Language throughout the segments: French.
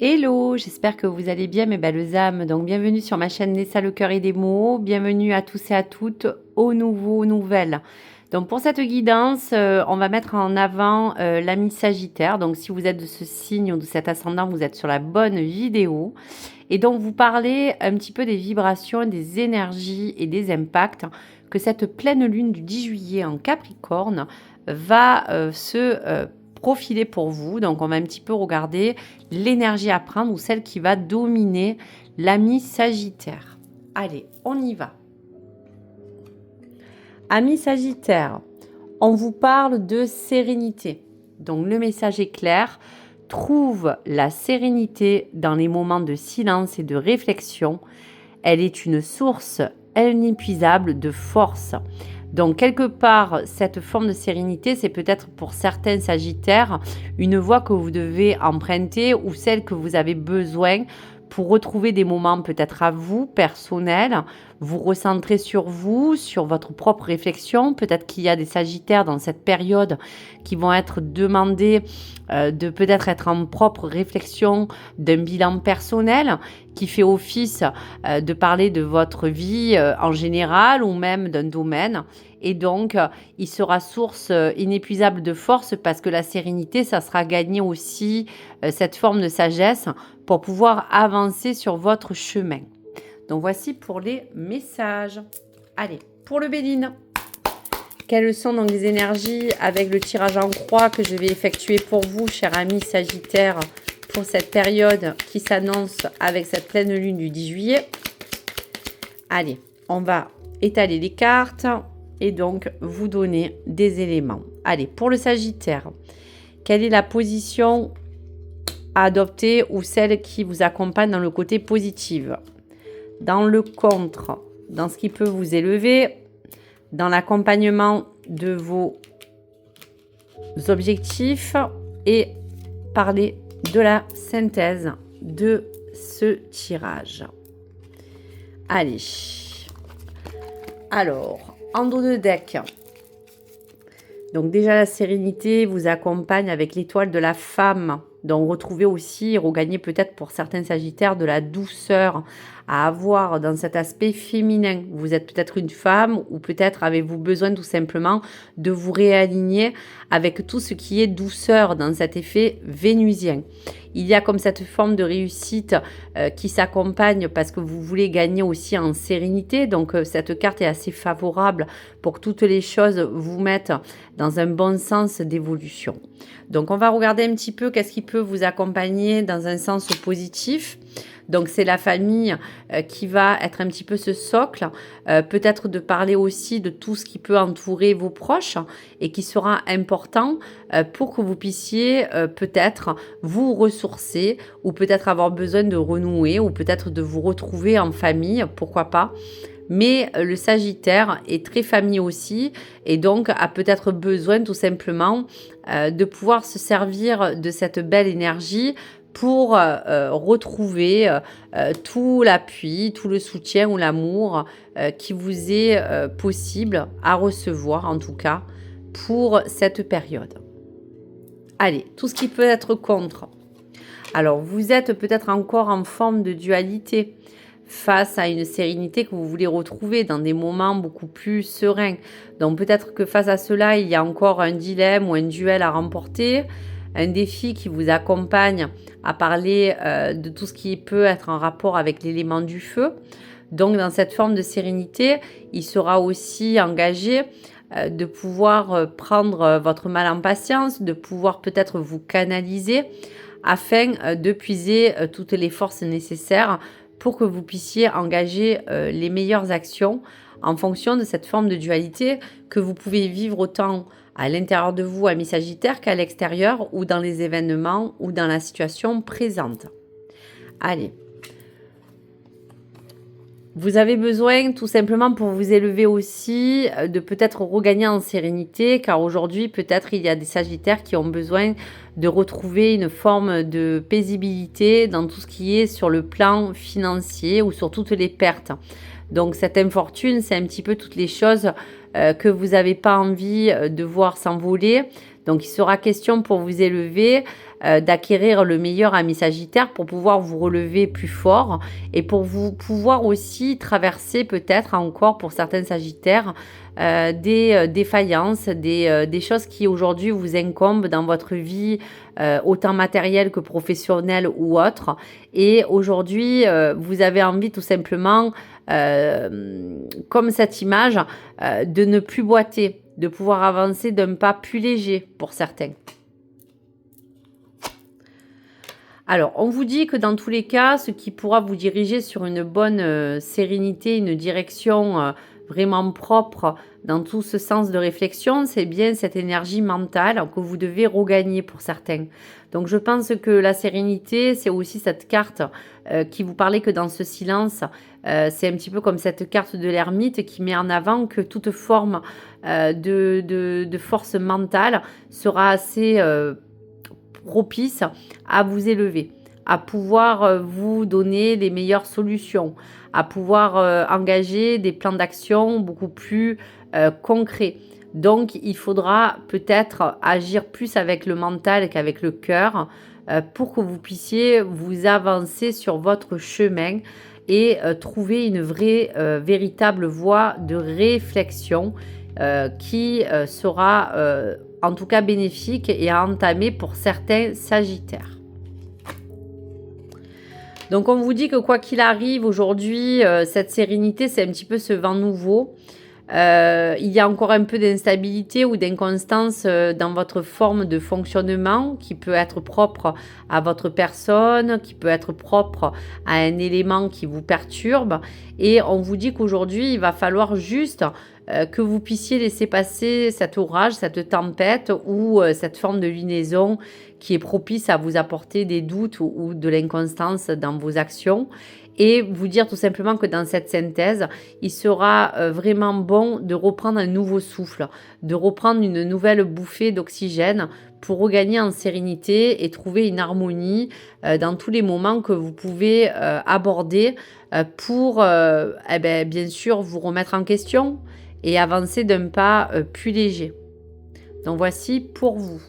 Hello, j'espère que vous allez bien mes belles âmes. Donc bienvenue sur ma chaîne Nessa le cœur et des mots. Bienvenue à tous et à toutes aux nouveaux nouvelles. Donc pour cette guidance, on va mettre en avant l'ami Sagittaire. Donc si vous êtes de ce signe ou de cet ascendant, vous êtes sur la bonne vidéo. Et donc vous parlez un petit peu des vibrations, des énergies et des impacts que cette pleine lune du 10 juillet en Capricorne va se profiler pour vous. Donc on va un petit peu regarder l'énergie à prendre ou celle qui va dominer l'ami Sagittaire. Allez, on y va. Ami Sagittaire, on vous parle de sérénité. Donc le message est clair. Trouve la sérénité dans les moments de silence et de réflexion. Elle est une source inépuisable de force. Donc, quelque part, cette forme de sérénité, c'est peut-être pour certains Sagittaires une voie que vous devez emprunter ou celle que vous avez besoin pour retrouver des moments peut-être à vous, personnels, vous recentrer sur vous, sur votre propre réflexion. Peut-être qu'il y a des Sagittaires dans cette période qui vont être demandés de peut-être être en propre réflexion d'un bilan personnel qui fait office de parler de votre vie en général ou même d'un domaine. Et donc, il sera source inépuisable de force parce que la sérénité, ça sera gagner aussi cette forme de sagesse pour pouvoir avancer sur votre chemin. Donc, voici pour les messages. Allez, pour le Béline. Quelles sont donc les énergies avec le tirage en croix que je vais effectuer pour vous, cher ami Sagittaire, pour cette période qui s'annonce avec cette pleine lune du 10 juillet. Allez, on va étaler les cartes et donc vous donner des éléments. Allez, pour le Sagittaire, quelle est la position à adopter ou celle qui vous accompagne dans le côté positif? Dans le contre, dans ce qui peut vous élever, dans l'accompagnement de vos objectifs et parler de la synthèse de ce tirage. Allez. Alors, en dos de deck. Donc déjà, la sérénité vous accompagne avec l'étoile de la femme. Donc retrouvez aussi, regagnez peut-être pour certains Sagittaires de la douceur à avoir dans cet aspect féminin. Vous êtes peut-être une femme ou peut-être avez-vous besoin tout simplement de vous réaligner avec tout ce qui est douceur dans cet effet vénusien. Il y a comme cette forme de réussite qui s'accompagne parce que vous voulez gagner aussi en sérénité. Donc cette carte est assez favorable pour que toutes les choses vous mettent dans un bon sens d'évolution. Donc on va regarder un petit peu qu'est-ce qui peut vous accompagner dans un sens positif. Donc c'est la famille qui va être un petit peu ce socle, peut-être de parler aussi de tout ce qui peut entourer vos proches et qui sera important pour que vous puissiez peut-être vous ressourcer ou peut-être avoir besoin de renouer ou peut-être de vous retrouver en famille, pourquoi pas. Mais le Sagittaire est très famille aussi et donc a peut-être besoin tout simplement de pouvoir se servir de cette belle énergie pour retrouver tout l'appui, tout le soutien ou l'amour qui vous est possible à recevoir en tout cas pour cette période. Allez, tout ce qui peut être contre. Alors, vous êtes peut-être encore en forme de dualité face à une sérénité que vous voulez retrouver dans des moments beaucoup plus sereins. Donc peut-être que face à cela, il y a encore un dilemme ou un duel à remporter, un défi qui vous accompagne à parler de tout ce qui peut être en rapport avec l'élément du feu. Donc dans cette forme de sérénité, il sera aussi engagé de pouvoir prendre votre mal en patience, de pouvoir peut-être vous canaliser afin de puiser toutes les forces nécessaires pour que vous puissiez engager les meilleures actions en fonction de cette forme de dualité que vous pouvez vivre autant à l'intérieur de vous, ami Sagittaire, qu'à l'extérieur ou dans les événements ou dans la situation présente. Allez. Vous avez besoin tout simplement pour vous élever aussi de peut-être regagner en sérénité car aujourd'hui peut-être il y a des Sagittaires qui ont besoin de retrouver une forme de paisibilité dans tout ce qui est sur le plan financier ou sur toutes les pertes. Donc cette infortune, c'est un petit peu toutes les choses que vous n'avez pas envie de voir s'envoler. Donc il sera question pour vous élever d'acquérir le meilleur ami Sagittaire pour pouvoir vous relever plus fort et pour vous pouvoir aussi traverser peut-être encore pour certains Sagittaires des défaillances, des choses qui aujourd'hui vous incombent dans votre vie, autant matérielle que professionnelle ou autre. Et aujourd'hui, vous avez envie tout simplement, comme cette image, de ne plus boiter, de pouvoir avancer d'un pas plus léger pour certains. Alors, on vous dit que dans tous les cas, ce qui pourra vous diriger sur une bonne sérénité, une direction vraiment propre dans tout ce sens de réflexion, c'est bien cette énergie mentale que vous devez regagner pour certains. Donc, je pense que la sérénité, c'est aussi cette carte qui vous parlait que dans ce silence, c'est un petit peu comme cette carte de l'ermite qui met en avant que toute forme de force mentale sera assez propice à vous élever, à pouvoir vous donner les meilleures solutions, à pouvoir engager des plans d'action beaucoup plus concrets. Donc, il faudra peut-être agir plus avec le mental qu'avec le cœur pour que vous puissiez vous avancer sur votre chemin et trouver une vraie, véritable voie de réflexion qui sera en tout cas bénéfique et à entamer pour certains Sagittaires. Donc on vous dit que quoi qu'il arrive aujourd'hui, cette sérénité, c'est un petit peu ce vent nouveau. Il y a encore un peu d'instabilité ou d'inconstance dans votre forme de fonctionnement qui peut être propre à votre personne, qui peut être propre à un élément qui vous perturbe. Et on vous dit qu'aujourd'hui, il va falloir juste que vous puissiez laisser passer cet orage, cette tempête ou cette forme de lunaison qui est propice à vous apporter des doutes ou de l'inconstance dans vos actions. Et vous dire tout simplement que dans cette synthèse, il sera vraiment bon de reprendre un nouveau souffle, de reprendre une nouvelle bouffée d'oxygène pour regagner en sérénité et trouver une harmonie dans tous les moments que vous pouvez aborder pour bien sûr vous remettre en question et avancer d'un pas plus léger. Donc voici pour vous.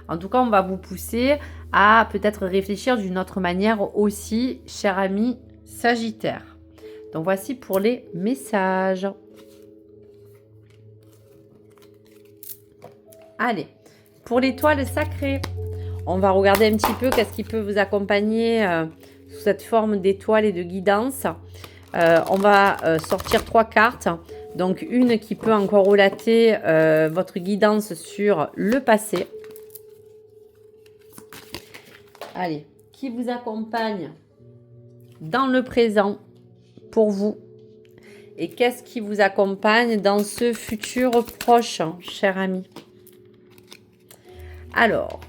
En tout cas, on va vous pousser à peut-être réfléchir d'une autre manière aussi, cher ami Sagittaire. Donc voici pour les messages. Allez, pour l'étoile sacrée, on va regarder un petit peu qu'est-ce qui peut vous accompagner sous cette forme d'étoile et de guidance. On va sortir 3 cartes. Donc une qui peut encore relater votre guidance sur le passé. Allez, qui vous accompagne dans le présent pour vous. Et qu'est-ce qui vous accompagne dans ce futur proche, cher ami? Alors,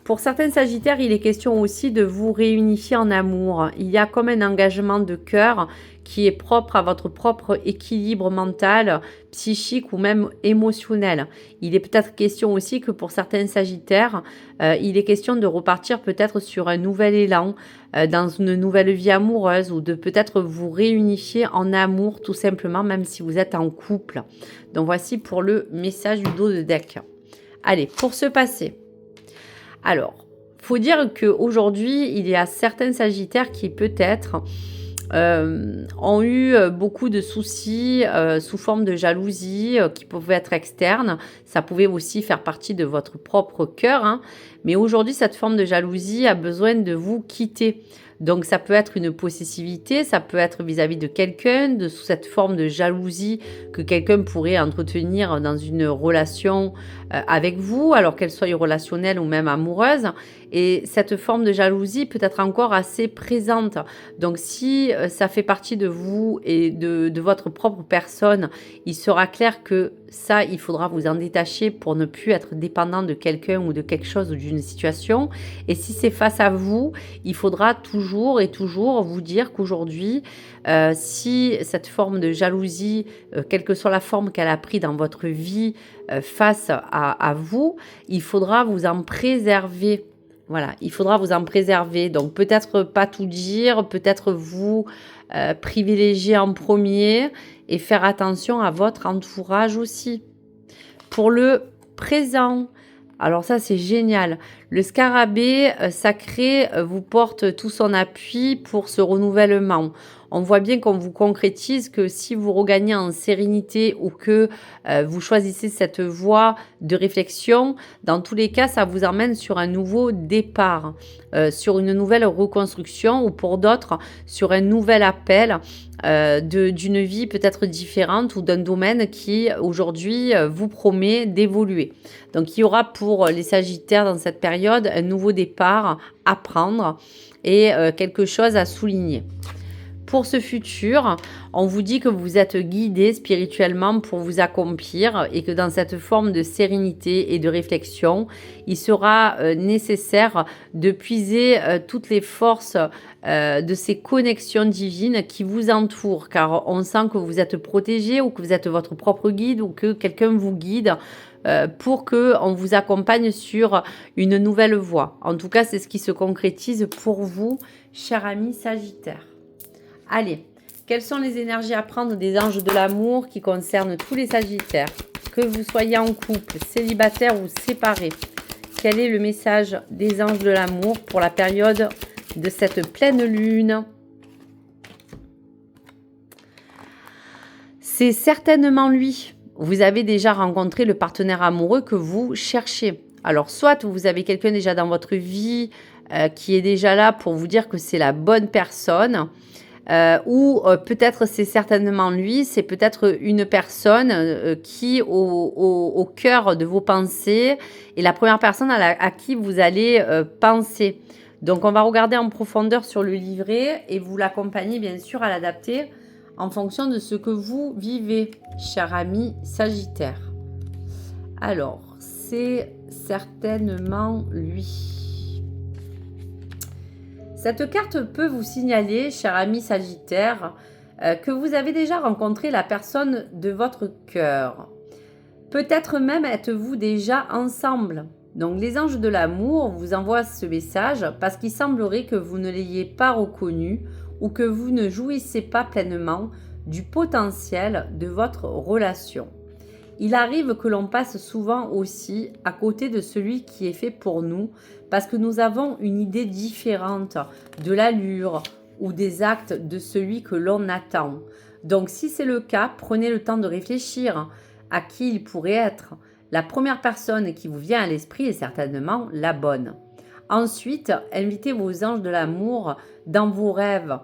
pour certains Sagittaires, il est question aussi de vous réunifier en amour. Il y a comme un engagement de cœur qui est propre à votre propre équilibre mental, psychique ou même émotionnel. Il est peut-être question aussi que pour certains Sagittaires, il est question de repartir peut-être sur un nouvel élan, dans une nouvelle vie amoureuse ou de peut-être vous réunifier en amour tout simplement, même si vous êtes en couple. Donc voici pour le message du dos de deck. Allez, pour ce passé. Alors, faut dire qu'aujourd'hui, il y a certains Sagittaires qui peut-être ont eu beaucoup de soucis sous forme de jalousie qui pouvaient être externes. Ça pouvait aussi faire partie de votre propre cœur. Hein. Mais aujourd'hui, cette forme de jalousie a besoin de vous quitter. Donc, ça peut être une possessivité, ça peut être vis-à-vis de quelqu'un, sous cette forme de jalousie que quelqu'un pourrait entretenir dans une relation avec vous, alors qu'elle soit relationnelle ou même amoureuse. Et cette forme de jalousie peut être encore assez présente. Donc, si ça fait partie de vous et de votre propre personne, il sera clair que ça, il faudra vous en détacher pour ne plus être dépendant de quelqu'un ou de quelque chose ou d'une situation. Et si c'est face à vous, il faudra toujours et toujours vous dire qu'aujourd'hui, si cette forme de jalousie, quelle que soit la forme qu'elle a pris dans votre vie face à vous, il faudra vous en préserver. Voilà, il faudra vous en préserver. Donc peut-être pas tout dire, peut-être vous privilégier en premier et faire attention à votre entourage aussi. Pour le présent, Alors ça, c'est génial. Le scarabée sacré vous porte tout son appui pour ce renouvellement. On voit bien qu'on vous concrétise que si vous regagnez en sérénité ou que vous choisissez cette voie de réflexion, dans tous les cas, ça vous emmène sur un nouveau départ, sur une nouvelle reconstruction ou pour d'autres, sur un nouvel appel d'une vie peut-être différente ou d'un domaine qui aujourd'hui vous promet d'évoluer. Donc il y aura pour les Sagittaires dans cette période un nouveau départ à prendre et quelque chose à souligner. Pour ce futur, on vous dit que vous êtes guidé spirituellement pour vous accomplir et que dans cette forme de sérénité et de réflexion, il sera nécessaire de puiser toutes les forces de ces connexions divines qui vous entourent, car on sent que vous êtes protégé ou que vous êtes votre propre guide ou que quelqu'un vous guide pour qu'on vous accompagne sur une nouvelle voie. En tout cas, c'est ce qui se concrétise pour vous, cher ami Sagittaire. Allez, quelles sont les énergies à prendre des anges de l'amour qui concernent tous les Sagittaires? Que vous soyez en couple, célibataire ou séparé, quel est le message des anges de l'amour pour la période de cette pleine lune? C'est certainement lui. Vous avez déjà rencontré le partenaire amoureux que vous cherchez. Alors, soit vous avez quelqu'un déjà dans votre vie qui est déjà là pour vous dire que c'est la bonne personne, ou peut-être c'est certainement lui, c'est peut-être une personne qui au cœur de vos pensées est la première personne à qui vous allez penser. Donc on va regarder en profondeur sur le livret et vous l'accompagner bien sûr à l'adapter en fonction de ce que vous vivez, cher ami Sagittaire. Alors, c'est certainement lui. Cette carte peut vous signaler, cher ami Sagittaire, que vous avez déjà rencontré la personne de votre cœur. Peut-être même êtes-vous déjà ensemble. Donc les anges de l'amour vous envoient ce message parce qu'il semblerait que vous ne l'ayez pas reconnu ou que vous ne jouissez pas pleinement du potentiel de votre relation. Il arrive que l'on passe souvent aussi à côté de celui qui est fait pour nous parce que nous avons une idée différente de l'allure ou des actes de celui que l'on attend. Donc si c'est le cas, prenez le temps de réfléchir à qui il pourrait être. La première personne qui vous vient à l'esprit est certainement la bonne. Ensuite, invitez vos anges de l'amour dans vos rêves.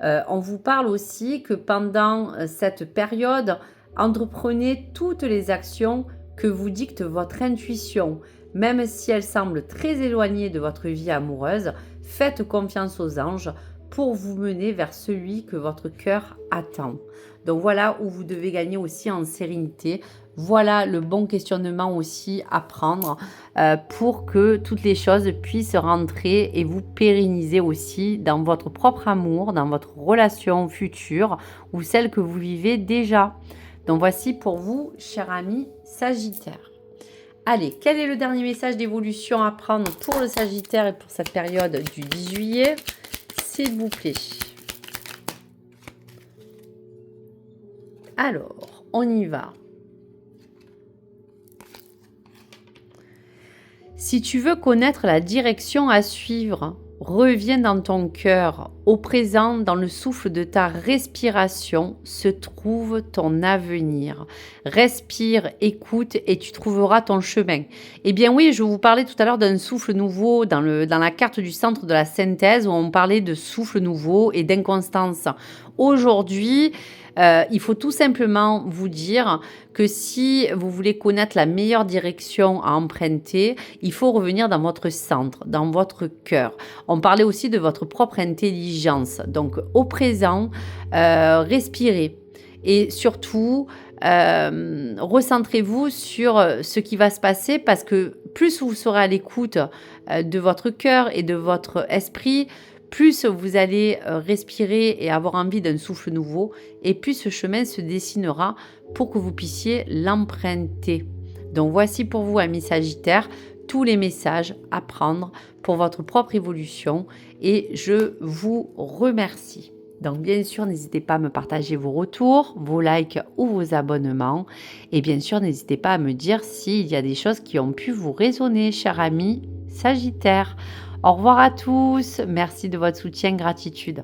On vous parle aussi que pendant cette période, entreprenez toutes les actions que vous dicte votre intuition. Même si elles semblent très éloignées de votre vie amoureuse, faites confiance aux anges pour vous mener vers celui que votre cœur attend. Donc voilà où vous devez gagner aussi en sérénité. Voilà le bon questionnement aussi à prendre pour que toutes les choses puissent rentrer et vous pérenniser aussi dans votre propre amour, dans votre relation future ou celle que vous vivez déjà. Donc voici pour vous, cher ami Sagittaire. Allez, quel est le dernier message d'évolution à prendre pour le Sagittaire et pour cette période du 10 juillet, s'il vous plaît? Alors, on y va. Si tu veux connaître la direction à suivre, reviens dans ton cœur. Au présent, dans le souffle de ta respiration, se trouve ton avenir. Respire, écoute et tu trouveras ton chemin. Eh bien oui, je vous parlais tout à l'heure d'un souffle nouveau dans la carte du centre de la synthèse où on parlait de souffle nouveau et d'inconstance. Aujourd'hui, il faut tout simplement vous dire que si vous voulez connaître la meilleure direction à emprunter, il faut revenir dans votre centre, dans votre cœur. On parlait aussi de votre propre intelligence. Donc, au présent, respirez. Et surtout, recentrez-vous sur ce qui va se passer parce que plus vous serez à l'écoute de votre cœur et de votre esprit, plus vous allez respirer et avoir envie d'un souffle nouveau, et plus ce chemin se dessinera pour que vous puissiez l'emprunter. Donc voici pour vous, amis Sagittaires, tous les messages à prendre pour votre propre évolution, et je vous remercie. Donc bien sûr, n'hésitez pas à me partager vos retours, vos likes ou vos abonnements. Et bien sûr, n'hésitez pas à me dire s'il y a des choses qui ont pu vous résonner, chers amis Sagittaires. Au revoir à tous. Merci de votre soutien, gratitude.